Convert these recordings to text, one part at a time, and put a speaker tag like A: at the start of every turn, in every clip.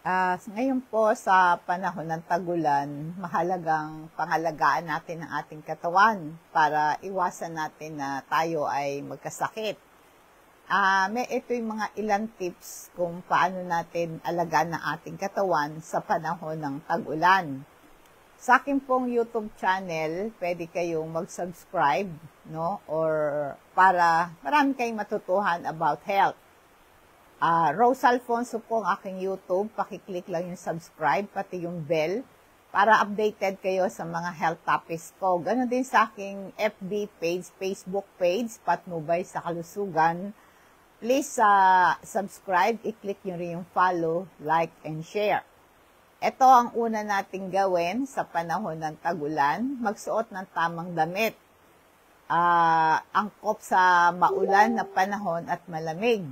A: Ngayon po sa panahon ng tagulan, mahalagang pangalagaan natin ang ating katawan para iwasan natin na tayo ay magkasakit. Ito yung mga ilang tips kung paano natin alagaan ang ating katawan sa panahon ng tag-ulan. Sa akin pong YouTube channel, pwede kayong mag-subscribe, no? Or para marami kayong matutuhan about health. Rose Alfonso po ang aking YouTube. Pakiclick lang yung subscribe, pati yung bell, para updated kayo sa mga health topics ko. Ganon din sa aking FB page, Facebook page, Patnubay sa Kalusugan. Please subscribe, i-click nyo rin yung follow, like, and share. Ito ang una nating gawin sa panahon ng tagulan, magsuot ng tamang damit. Angkop sa maulan na panahon at malamig.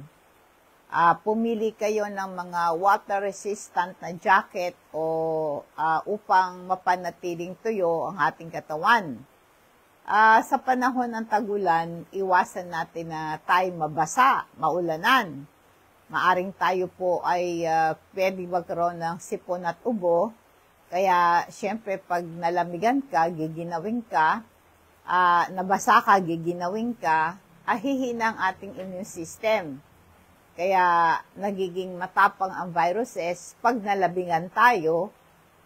A: Pumili kayo ng mga water-resistant na jacket upang mapanatiling tuyo ang ating katawan. Sa panahon ng tagulan, iwasan natin na tayo mabasa, maulanan. Maaring tayo po ay pwede magkaroon ng sipon at ubo. Kaya, syempre, pag nalamigan ka, giginawin ka, nabasa ka, giginawin ka, hihina ang ating immune system. Kaya, nagiging matapang ang viruses pag nalabingan tayo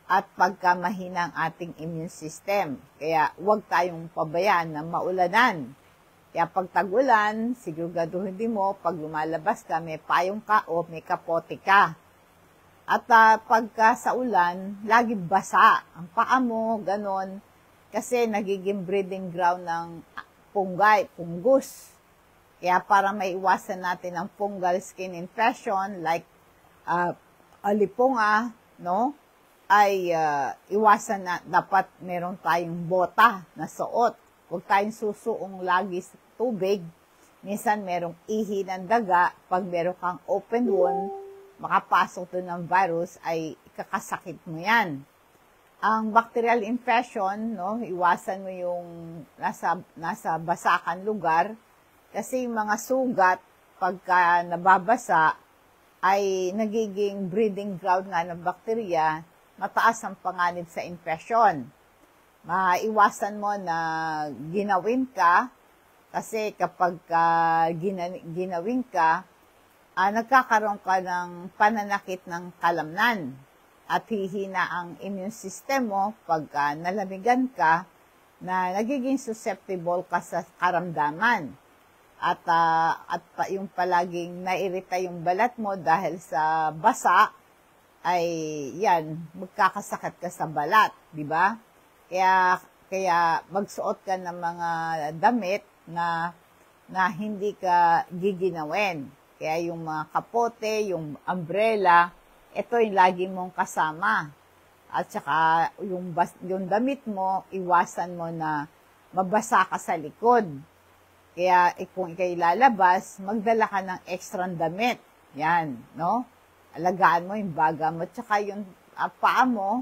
A: at pagka mahina ang ating immune system. Kaya, huwag tayong pabayaan na maulanan. Kaya pag tag-ulan, siguraduhin din mo, pag lumalabas ka, may payong ka o may kapote ka. At pagka sa ulan, lagi basa. Ang paa mo, ganon. Kasi nagiging breeding ground ng punggus. Kaya para maiwasan natin ang fungal skin infection like alipunga, no? Ay iwasan na dapat meron tayong bota na suot. Huwag tayong susuong lagi sa tubig. Minsan merong ihi ng daga. Pag meron kang open wound, makapasok doon ng virus, ay ikakasakit mo yan. Ang bacterial infection, no, iwasan mo yung nasa basakan lugar. Kasi yung mga sugat, pagka nababasa, ay nagiging breeding ground nga ng bakterya, mataas ang panganib sa infection. Maiwasan mo na ginawin ka, kasi kapag ginawin ka, nagkakaroon ka ng pananakit ng kalamnan at hihina ang immune system mo pagka nalamigan ka na nagiging susceptible ka sa karamdaman. At yung palaging nairita yung balat mo dahil sa basa, ay yan, magkakasakit ka sa balat, di ba? Kaya magsuot ka ng mga damit na hindi ka giginawin. Kaya yung mga kapote, yung umbrella, ito yung lagi mong kasama. At saka yung damit mo, iwasan mo na mabasa ka sa likod. Kaya kung ikay lalabas, magdala ka ng extra damit. Yan, no? Alagaan mo yung baga mo. Tsaka yung paa mo,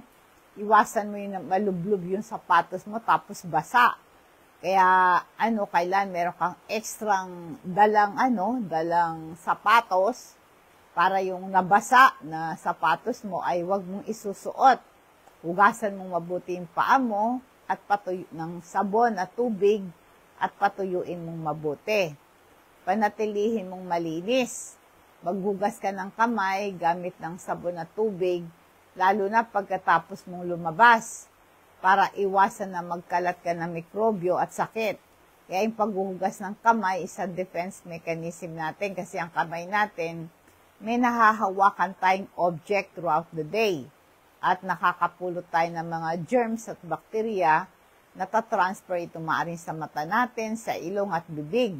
A: iwasan mo yung malublob yung sapatos mo tapos basa. Kaya kailan meron kang extrang dalang sapatos para yung nabasa na sapatos mo ay wag mong isusuot. Hugasan mong mabuti yung paa mo at patuyo ng sabon at tubig at patuyuin mong mabuti. Panatilihin mong malinis. Maghugas ka ng kamay gamit ng sabon at tubig, lalo na pagkatapos mong lumabas, para iwasan na magkalat ka ng mikrobyo at sakit. Kaya yung paghuhugas ng kamay, isang defense mechanism natin kasi ang kamay natin, may nahahawakan tayong object throughout the day at nakakapulot tayo ng mga germs at bakterya na tatransfer ito maaring sa mata natin, sa ilong at bibig.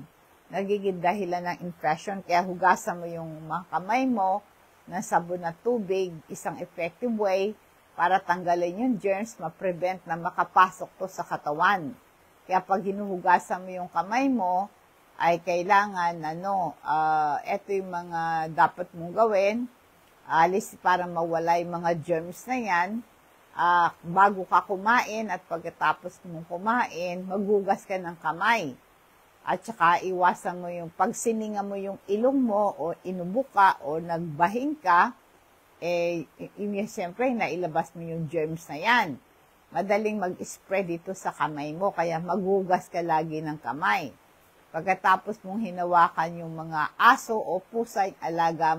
A: Nagiging dahilan ng infection, kaya hugasan mo yung mga kamay mo ng sabon at tubig, isang effective way para tanggalin yung germs, ma-prevent na makapasok to sa katawan. Kaya pag hinuhugasan mo yung kamay mo, ay kailangan, ito yung mga dapat mong gawin, para mawala yung mga germs na yan. Bago ka kumain at pagkatapos mong kumain, maghugas ka ng kamay. At saka iwasan mo yung pagsininga mo yung ilong mo o inubo ka o nagbahing ka, siyempre, nailabas mo yung germs na yan. Madaling mag-spread ito sa kamay mo, kaya maghugas ka lagi ng kamay. Pagkatapos mong hinawakan yung mga aso o pusa, lalaga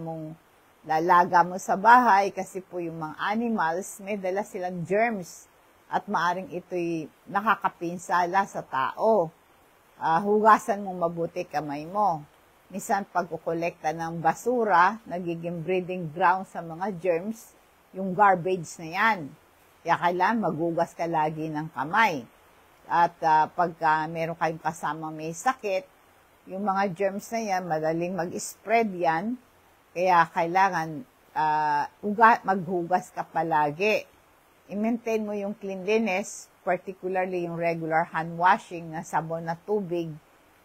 A: mo sa bahay, kasi po yung mga animals, may dala silang germs at maaring ito'y nakakapinsala sa tao. Hugasan mong mabuti kamay mo. Minsan pagkukolekta ng basura, nagiging breeding ground sa mga germs, yung garbage na yan. Kaya kailangan maghugas ka lagi ng kamay. At pagka meron kayong kasama may sakit, yung mga germs na yan, madaling mag-spread yan. Kaya kailangan maghugas ka palagi. I-maintain mo yung cleanliness, particularly yung regular hand washing na sabon na tubig.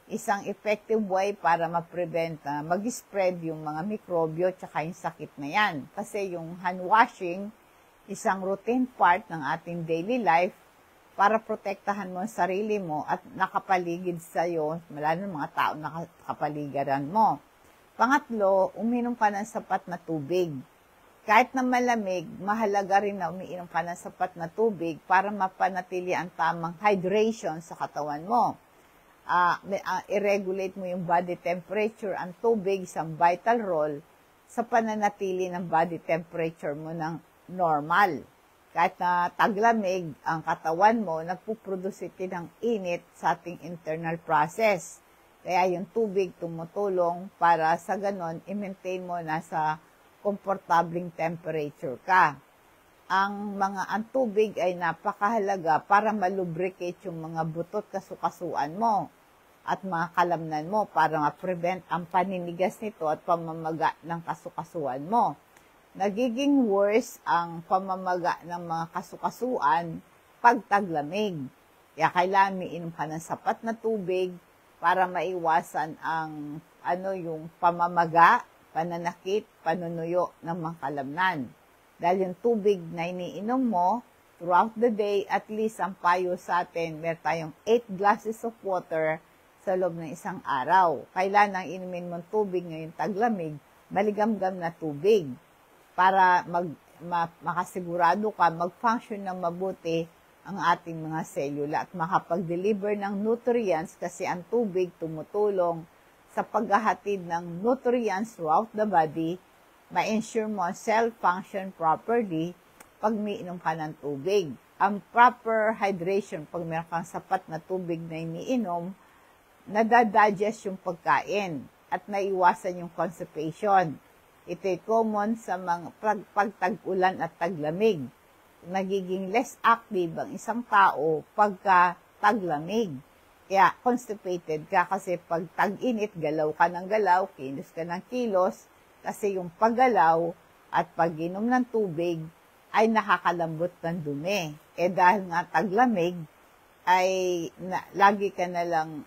A: Isang effective way para ma-prevent mag-spread yung mga mikrobyo tsaka yung sakit na yan. Kasi yung hand washing, isang routine part ng ating daily life para protektahan mo ang sarili mo at nakapaligid sa'yo, lalo ng mga tao nakapaligiran mo. Pangatlo, uminom ka ng sapat na tubig. Kahit na malamig, mahalaga rin na umiinom ka ng sapat na tubig para mapanatili ang tamang hydration sa katawan mo. I-regulate mo yung body temperature. Ang tubig, isang vital role sa pananatili ng body temperature mo ng normal. Kahit na taglamig, ang katawan mo, nagpuproduce ito ng init sa ating internal process. Kaya yung tubig tumutulong para sa ganon, i-maintain mo na sa komportabling temperature ka. Ang tubig ay napakahalaga para malubricate yung mga butot kasukasuan mo at mga kalamnan mo para ma-prevent ang paninigas nito at pamamaga ng kasukasuan mo. Nagiging worse ang pamamaga ng mga kasukasuan pag taglamig. Kaya kailangan miinom ka ng sapat na tubig para maiwasan ang yung pamamaga, pananakit, panunuyo ng mga kalamnan. Dahil yung tubig na iniinom mo throughout the day, at least ang payo sa atin, meron tayong 8 glasses of water sa loob ng isang araw. Kailangan inumin mong tubig ngayong taglamig, maligamgam na tubig para makasigurado ka mag-function ng mabuti ang ating mga selula at makapag-deliver ng nutrients kasi ang tubig tumutulong sa paghahatid ng nutrients throughout the body, ma-ensure mo ang cell function properly pag miinom ka ng tubig. Ang proper hydration, pag meron kang sapat na tubig na iniinom, nadadigest yung pagkain at naiwasan yung constipation. Ito'y common sa mga pagtag-ulan at taglamig. Nagiging less active ang isang tao pagka taglamig. Kaya constipated ka kasi pag tag-init, galaw ka ng galaw, kilos ka ng kilos, kasi yung paggalaw at pag-inom ng tubig ay nakakalambot ng dumi. Dahil nga taglamig, ay lagi ka na lang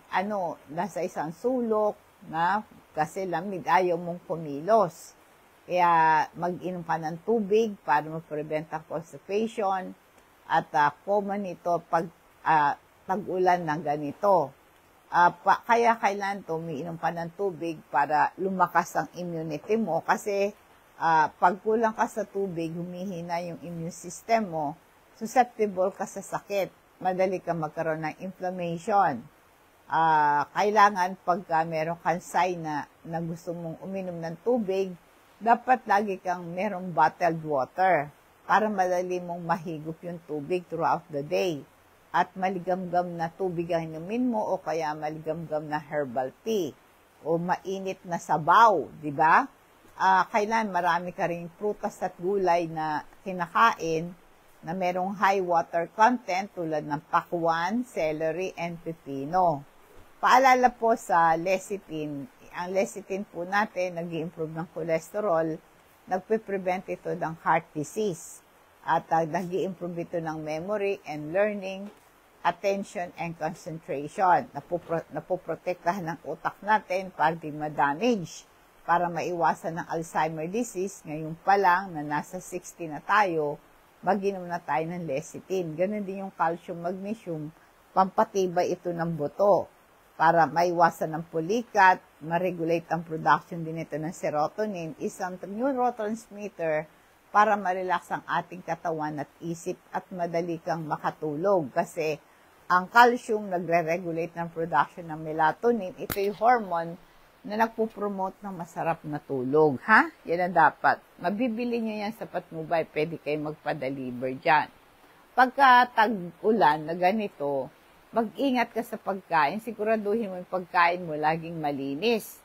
A: nasa isang sulok na kasi lamig, ayaw mong kumilos. Kaya mag-inom ka ng tubig para ma-prevent ang constipation at common ito pag tag-ulan ng ganito. Kaya kailan umiinom ka ng tubig para lumakas ang immunity mo kasi pag kulang ka sa tubig, humihina yung immune system mo, susceptible ka sa sakit, madali ka magkaroon ng inflammation. Kailangan pagka meron kang sign na gusto mong uminom ng tubig, dapat lagi kang merong bottled water para madali mong mahigop yung tubig throughout the day. At maligamgam na tubig ang inumin mo o kaya maligamgam na herbal tea o mainit na sabaw, di ba? Kailan marami ka rin prutas at gulay na kinakain na merong high water content tulad ng pakwan, celery, and pepino. Paalala po sa lecithin, ang lecithin po natin nag-i-improve ng cholesterol, nagpe-prevent ito ng heart disease, at nag-i-improve ito ng memory and learning, attention and concentration. Napoprotektahan ng utak natin para di ma-damage, para maiwasan ng Alzheimer disease. Ngayon pa lang na nasa 60 na tayo, mag-inom na tayo ng lecithin. Ganun din yung calcium, magnesium, pampatibay ito ng buto para maiwasan ng pulikat, ma-regulate ang production din ito ng serotonin, isang neurotransmitter para ma-relax ang ating katawan at isip at madali kang makatulog. Kasi ang calcium nagre-regulate ng production ng melatonin. Ito yung hormone na nagpo-promote ng masarap na tulog. Ha? Yan ang dapat. Mabibili nyo yan sa Patnubay. Pwede kayo magpa-deliver dyan. Pagka tag-ulan na ganito, mag-ingat ka sa pagkain. Siguraduhin mo yung pagkain mo laging malinis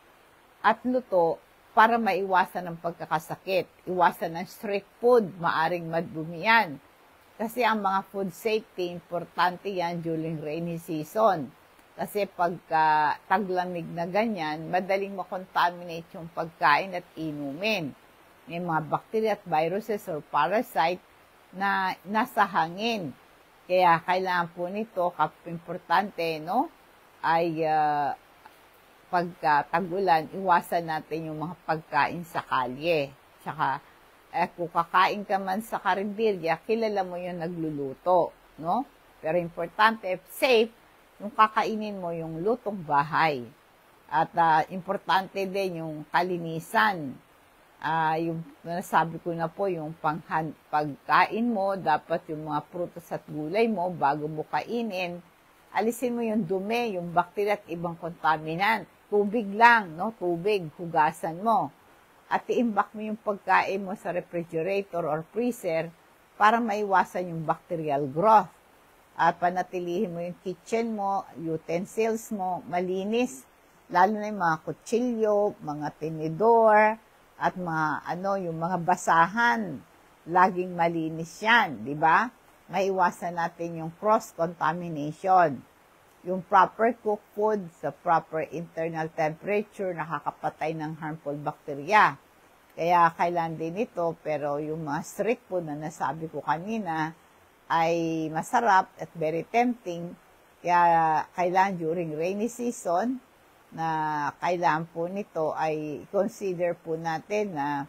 A: at luto para maiwasan ng pagkakasakit. Iwasan ng street food, maaring madumi yan. Kasi ang mga food safety, importante yan during rainy season. Kasi pagka taglamig na ganyan, madaling makontaminate yung pagkain at inumin. May mga bacteria at viruses or parasite na nasa hangin. Kaya kailangan po nito, importante, no, ay pagka tag-ulan, iwasan natin yung mga pagkain sa kalye. Tsaka, kung kakain ka man sa karinderya, kilala mo yung nagluluto, no? Pero importante, safe, yung kakainin mo yung lutong bahay. At importante din yung kalinisan. Yung nasabi ko na po, yung pagkain mo, dapat yung mga prutas at gulay mo, bago mo kainin, alisin mo yung dumi, yung bacteria at ibang contaminant. Tubig lang, no? Tubig, hugasan mo. At iimbak mo yung pagkain mo sa refrigerator or freezer para maiwasan yung bacterial growth. At panatilihin mo yung kitchen mo, utensils mo, malinis. Lalo na yung mga kutsilyo, mga tinidor, at mga yung mga basahan. Laging malinis yan, di ba? Maiwasan natin yung cross-contamination. Yung proper cooked food sa proper internal temperature, nakakapatay ng harmful bacteria. Kaya kailan din ito, pero yung mga street food na nasabi ko kanina ay masarap at very tempting. Kaya kailan during rainy season na kailan po nito ay consider po natin na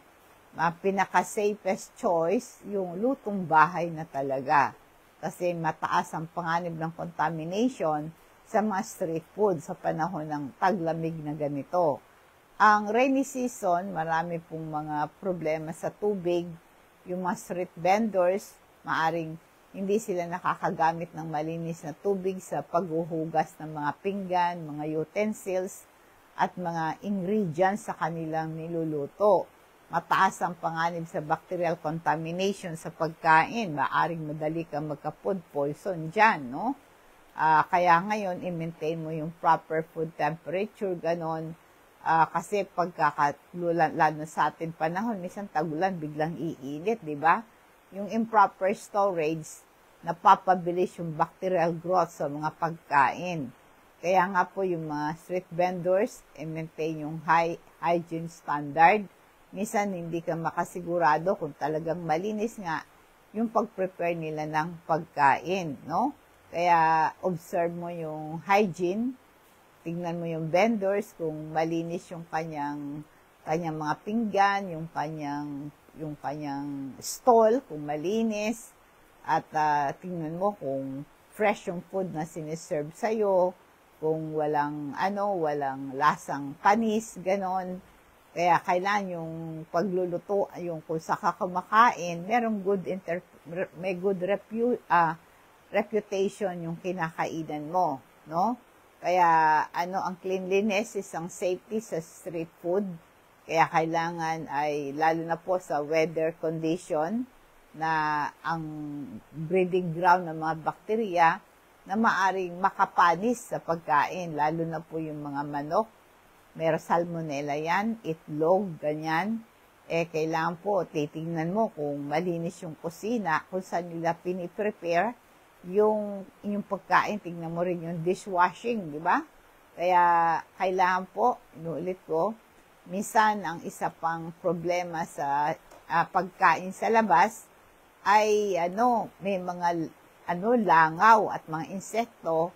A: pinaka-safest choice yung lutong bahay na talaga. Kasi mataas ang panganib ng contamination sa mga street food sa panahon ng taglamig na ganito. Ang rainy season, marami pong mga problema sa tubig. Yung mga street vendors, maaring hindi sila nakakagamit ng malinis na tubig sa paghuhugas ng mga pinggan, mga utensils, at mga ingredients sa kanilang niluluto. Mataas ang panganib sa bacterial contamination sa pagkain. Maaring madali kang magka-food poison dyan, no? Kaya ngayon, i-maintain mo yung proper food temperature, ganon. Kasi lalo sa atin panahon, minsan tagulan, biglang iinit, di ba? Yung improper storage, napapabilis yung bacterial growth sa mga pagkain. Kaya nga po yung mga street vendors, i-maintain yung high hygiene standard. Minsan hindi ka makasigurado kung talagang malinis nga yung pag-prepare nila ng pagkain, no? Kaya observe mo yung hygiene, tingnan mo yung vendors kung malinis yung kanyang mga pinggan, yung kanyang stall kung malinis, at tingnan mo kung fresh yung food na siniserve sa'yo, kung walang lasang panis, ganon. Kaya kailan yung pagluluto, yung kung saka kumakain, merong may good reputation yung kinakainan mo, no? Kaya ang cleanliness is ang safety sa street food. Kaya kailangan ay lalo na po sa weather condition na ang breeding ground ng mga bakterya na maaring makapanis sa pagkain, lalo na po yung mga manok. Meron salmonella yan, itlog, ganyan. Kailangan po titingnan mo kung malinis yung kusina, kung saan nila piniprepare yung pagkain, tingnan mo rin yung dishwashing, di ba? Kaya kailangan po, inuulit ko, minsan ang isa pang problema sa pagkain sa labas ay may mga langaw at mga insekto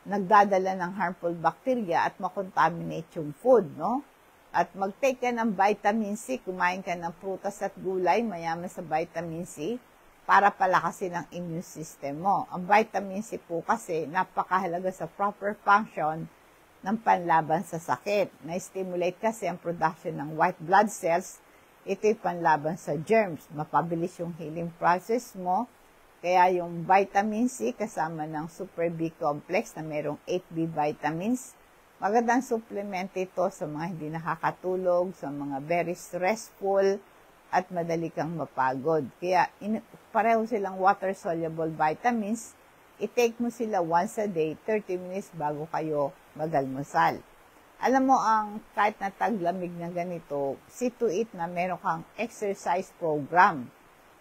A: nagdadala ng harmful bacteria at makontaminate yung food, no? At mag-take ka ng vitamin C, kumain ka ng prutas at gulay, mayaman sa vitamin C, para palakasin ang immune system mo. Ang vitamin C po kasi napakahalaga sa proper function ng panlaban sa sakit. Na-stimulate kasi ang production ng white blood cells, ito'y panlaban sa germs. Mapabilis yung healing process mo. Kaya yung vitamin C kasama ng Super B complex na merong 8B vitamins, magandang supplement ito sa mga hindi nakakatulog, sa mga very stressful, at madali kang mapagod. Kaya pareho silang water-soluble vitamins. I-take mo sila once a day, 30 minutes bago kayo magalmusal. Alam mo, kahit na taglamig na ganito, see to it na meron kang exercise program.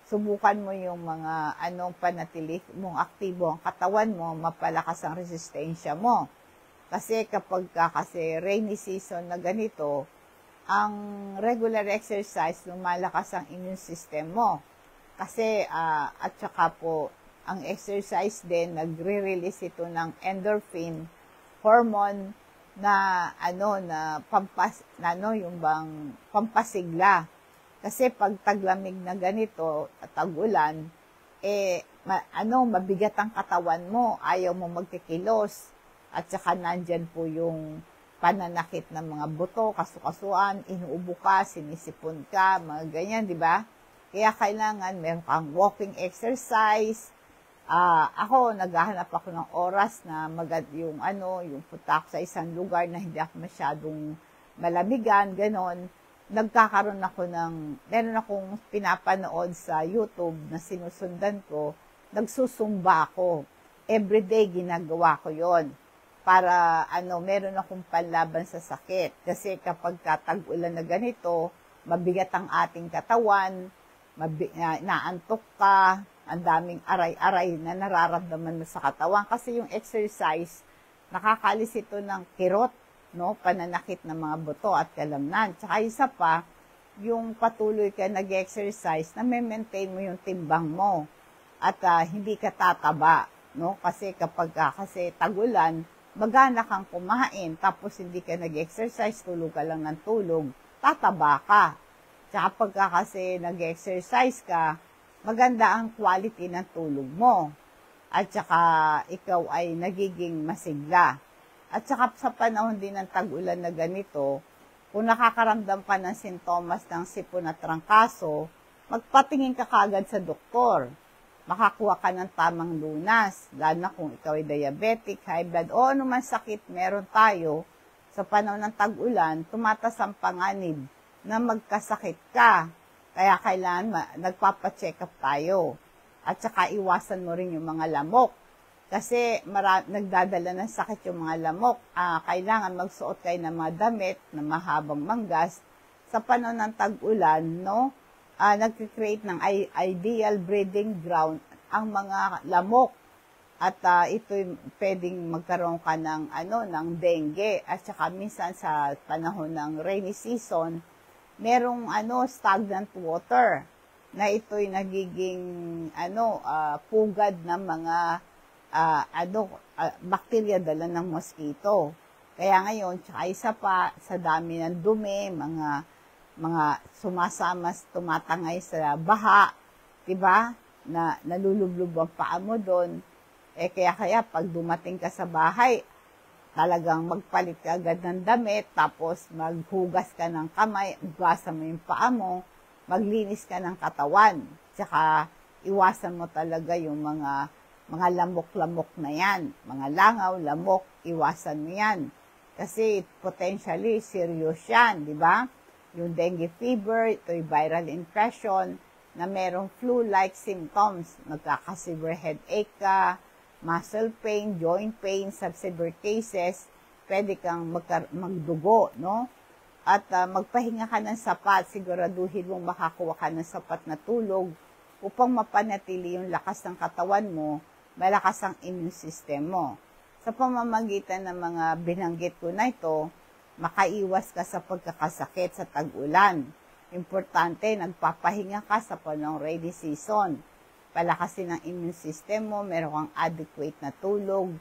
A: Subukan mo yung mga panatili mong aktibo ang katawan mo, mapalakas ang resistensya mo. Kasi kapag kasi rainy season na ganito, ang regular exercise, lumalakas ang immune system mo. Kasi, at saka po, ang exercise din, nagre-release ito ng endorphin hormone na pampasigla. Kasi pag taglamig na ganito, at tag-ulan, mabigat ang katawan mo, ayaw mo magkikilos. At saka nandyan po yung pananakit ng mga buto, kasukasuan, inuubo ka, sinisipon ka, mga ganyan, di ba? Kaya kailangan meron kang walking exercise. Ako, naghahanap ako ng oras na yung punta ako sa isang lugar na hindi ako masyadong malamigan, ganon. Nagkakaroon ako meron akong pinapanood sa YouTube na sinusundan ko, nagsusumba ako. Everyday ginagawa ko yon para meron akong panlaban sa sakit. Kasi kapag tag-ulan na ganito, mabigat ang ating katawan, naantok ka, ang daming aray-aray na nararamdaman mo sa katawan. Kasi yung exercise, nakakalis ito ng kirot, no? Pananakit ng mga buto at kalamnan. Tsaka isa pa, yung patuloy ka nag-exercise, na maintain mo yung timbang mo. At hindi ka tataba, no? Kasi kapag kasi tagulan, magana kang kumain, tapos hindi ka nag-exercise, tulog ka lang ng tulog, tataba ka. Tsaka pagka kasi nag-exercise ka, maganda ang quality ng tulog mo. At saka ikaw ay nagiging masigla. At saka sa panahon din ng tag-ulan na ganito, kung nakakaramdam ka ng sintomas ng sipon at trangkaso, magpatingin ka kagad sa doktor. Makakuha ka ng tamang lunas, lalo na kung ikaw ay diabetic, high blood, o anuman sakit meron tayo. Sa panahon ng tag-ulan, tumatas ang panganib na magkasakit ka. Kaya kailangan nagpapacheck up tayo. At saka iwasan mo rin yung mga lamok. Kasi nagdadala ng sakit yung mga lamok. Kailangan magsuot kayo ng mga damit na mahabang manggas. Sa panahon ng tag-ulan, no, nag-create ng ideal breeding ground ang mga lamok. At ito'y pwedeng magkaroon ka ng dengue. At saka minsan sa panahon ng rainy season, merong stagnant water na ito'y nagiging pugad ng mga bakterya dala ng mosquito. Kaya ngayon, tsaka isa pa, sa dami ng dumi, mga tumatangay sa baha, diba? Na nalulublob ang paa mo doon. Kaya pag dumating ka sa bahay, talagang magpalit ka agad ng damit, tapos maghugas ka ng kamay, hugasan mo yung paa mo, maglinis ka ng katawan. Tsaka iwasan mo talaga yung mga lamok-lamok na yan. Mga langaw, lamok, iwasan mo yan. Kasi potentially serious yan, di ba? Yung dengue fever, ito'y viral infection na merong flu-like symptoms. Magkaka-severe headache ka, muscle pain, joint pain, sa severe cases, pwede kang magdugo, no? At magpahinga ka ng sapat, siguraduhin mong makakuha ka ng sapat na tulog upang mapanatili yung lakas ng katawan mo, malakas ang immune system mo. Sa pamamagitan ng mga binanggit ko na ito, makaiwas ka sa pagkakasakit sa tag-ulan. Importante, nagpapahinga ka sa panahong rainy season. Palakasin ang immune system mo, meron kang adequate na tulog,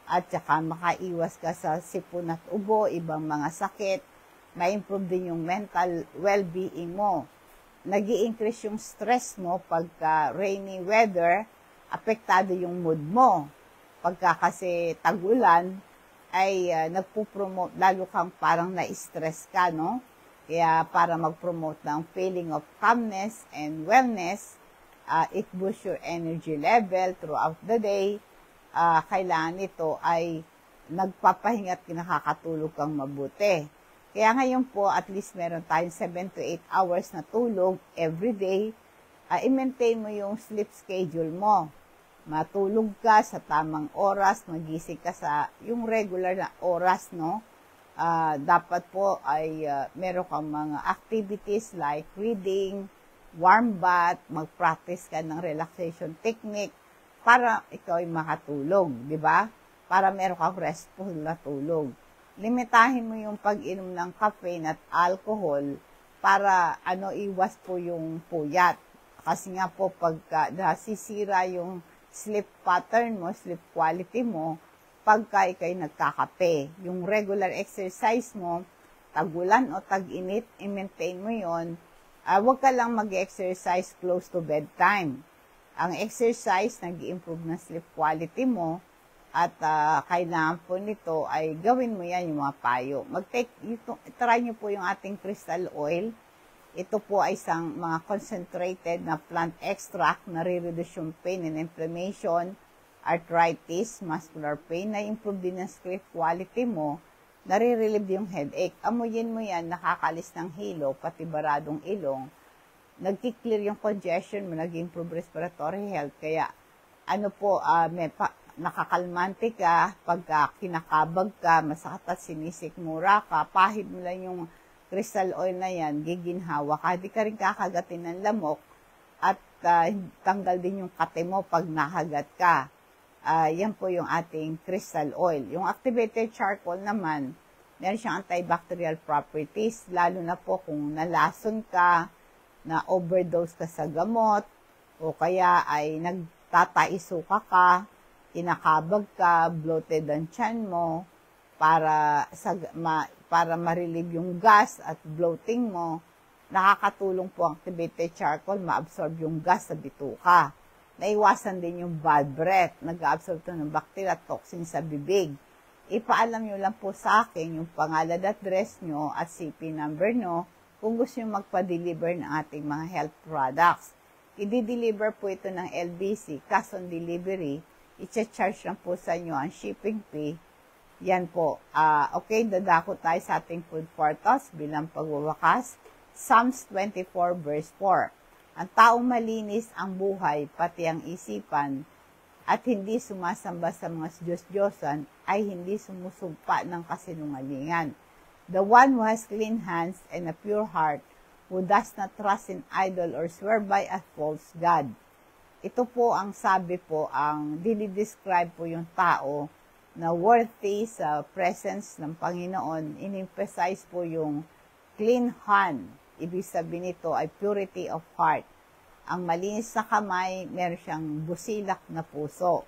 A: at saka makaiwas ka sa sipon at ubo, ibang mga sakit, ma-improve din yung mental well-being mo. Nag-i-increase yung stress mo pagka rainy weather, apektado yung mood mo. Pagka kasi tag-ulan, ay nagpupromote, lalo kang parang na-stress ka, no? Kaya para mag-promote ng feeling of calmness and wellness, it boosts your energy level throughout the day. Kailangan nito ay nagpapahinga at nakakatulog kang mabuti. Kaya ngayon po, at least meron tayong 7 to 8 hours na tulog every day. I-maintain mo yung sleep schedule mo. Matulog ka sa tamang oras, magising ka sa yung regular na oras, no? Dapat po ay meron kang mga activities like reading, warm bath, mag-practice ka ng relaxation technique para ikaw ay makatulog, di ba? Para meron kang restful na tulog. Limitahin mo yung pag-inom ng caffeine at alcohol para iwas po yung puyat. Kasi nga po pagka nasisira yung sleep pattern mo, sleep quality mo, pagka ikay nagkakape. Yung regular exercise mo, tag-ulan o tag-init, i-maintain mo yon. Huwag ka lang mag-exercise close to bedtime. Ang exercise, nag-improve ng sleep quality mo, at kailangan po nito ay gawin mo yan yung mga payo. Try nyo po yung ating crystal oil. Ito po ay isang mga concentrated na plant extract na re-reduce yung pain and inflammation, arthritis, muscular pain, na-improve din ang sleep quality mo, nare-relieve yung headache. Amuyin mo yan, nakakalis ng hilo, pati baradong ilong, nagki-clear yung congestion mo, nag-improve respiratory health. Kaya, nakakalmante ka, pagka kinakabag ka, masakit at sinisikmura ka, pahid mo lang yung crystal oil na yan, giginhawa ka, di ka rin kakagatin ng lamok, at tanggal din yung kate mo pag nakagat ka. Yan po yung ating crystal oil. Yung activated charcoal naman, meron siyang antibacterial properties, lalo na po kung nalason ka, na overdose ka sa gamot, o kaya ay nagtataisuka ka, kinakabag ka, bloated ang tiyan mo, para ma-relieve yung gas at bloating mo, nakakatulong po ang activated charcoal, ma-absorb yung gas sa bituka. Naiwasan din yung bad breath. Nag-absorb ito ng bacteria at toxin sa bibig. Ipaalam nyo lang po sa akin yung pangalan at address nyo at CP number nyo kung gusto nyo magpa-deliver ng ating mga health products. I-deliver po ito ng LBC, cash on delivery. I-charge lang po sa inyo ang shipping fee. Yan po. Okay, dadako tayo sa ating food for thoughts bilang pagwawakas. Psalms 24 verse 4. Ang taong malinis ang buhay, pati ang isipan, at hindi sumasamba sa mga Diyos-Diyosan, ay hindi sumusumpa ng kasinungalingan. The one who has clean hands and a pure heart, who does not trust in idol or swear by a false God. Ito po ang sabi po, ang dinidescribe po yung tao na worthy sa presence ng Panginoon. In-emphasize po yung clean hand. Ibig sabihin nito ay purity of heart. Ang malinis na kamay, meron siyang busilak na puso.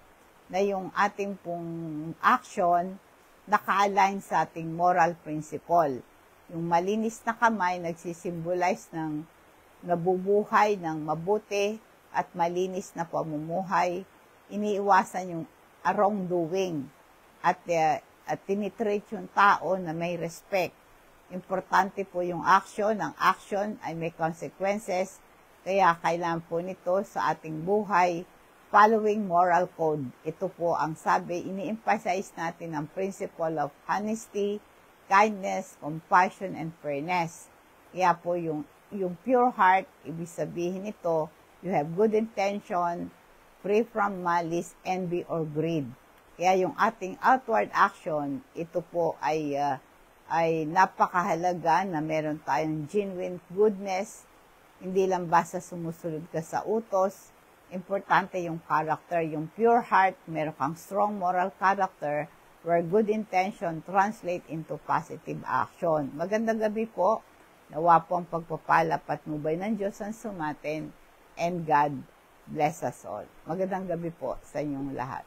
A: Na yung ating pong action, naka-align sa ating moral principle. Yung malinis na kamay, nagsisimbolize ng nabubuhay ng mabuti at malinis na pamumuhay. Iniiwasan yung wrongdoing at tinitreat yung tao na may respect. Importante po yung action. Ang action ay may consequences. Kaya kailangan po nito sa ating buhay, following moral code. Ito po ang sabi, ini-emphasize natin ang principle of honesty, kindness, compassion, and fairness. Kaya po yung pure heart, ibig sabihin nito, you have good intention, free from malice, envy, or greed. Kaya yung ating outward action, ito po ay napakahalaga na meron tayong genuine goodness, hindi lang basta sumusunod ka sa utos. Importante yung character, yung pure heart, meron kang strong moral character where good intention translate into positive action. Magandang gabi po. Nawa po ang pagpapala patnubay ng Diyos ang sumatin, and God bless us all. Magandang gabi po sa inyong lahat.